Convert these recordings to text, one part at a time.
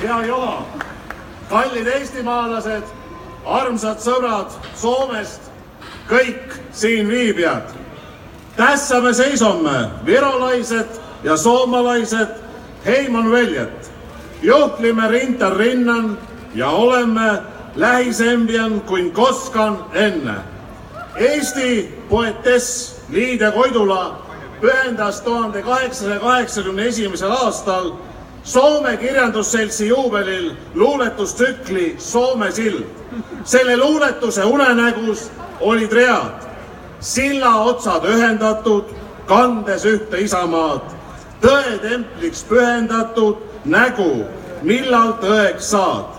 Hea Juha, kallid eestimaalased, armsad sõbrad Soomest, kõik siin viibijad. Tässä me seisomme, virolaiset ja suomalaiset Heimon veljet. Juhlimme rinta rinnan ja olemme lähisempiän kuin koskaan enne. Eesti poetess Liide Koidula pühendas 1881. aastal Soome kirjandusseltsi juubelil luuletustsükli Soome sild. Selle luuletuse unenägus olid read. Silla otsad ühendatud, kandes ühte isamaad. Tõe templiks pühendatud nägu, millal tõeks saad.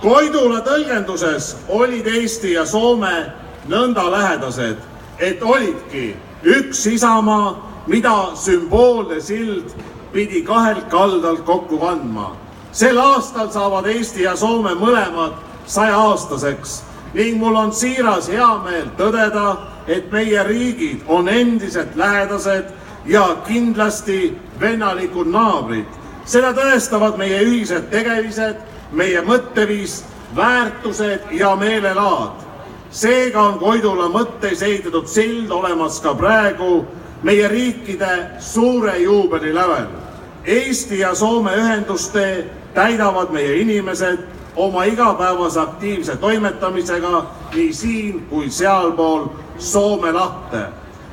Koidula tõlgenduses olid Eesti ja Soome nõnda lähedased, et olidki üks isamaa, mida sümboolne sild pidi kahelt kaldalt kokku kandma. Sel aastal saavad Eesti ja Soome mõlemad 100-aastaseks ning mul on siiras heameel tõdeda, et meie riigid on endiselt lähedased ja kindlasti vennalikud naabrid. Seda tõestavad meie ühised tegemised, meie mõtteviis, väärtused ja meelelaad. Seega on Koidula mõtteis ehitatud sild olemas ka praegu meie riikide suure juubeli lävel. Eesti ja Soome ühendustee täidavad meie inimesed oma igapäevase aktiivse toimetamisega nii siin kui sealpool Soome lahte.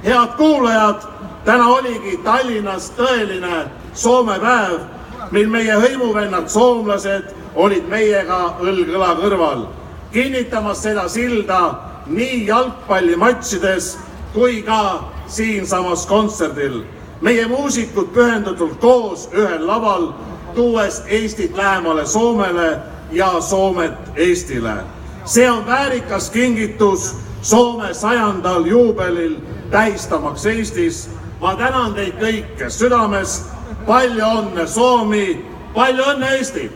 Head kuulajad, täna oligi Tallinnas tõeline Soome päev, mil meie hõimuvennad soomlased olid meiega õlg õla kõrval, kinnitamas seda silda nii jalgpallimatšides kui ka siinsamas kontserdil. Meie muusikud pühendatult koos ühel laval, tuues Eestit lähemale Soomele ja Soomet Eestile. See on väärikas kingitus Soome 100. juubelil tähistamaks Eestis. Ma tänan teid kõike südamest. Palju õnne Soomi, palju õnne Eesti!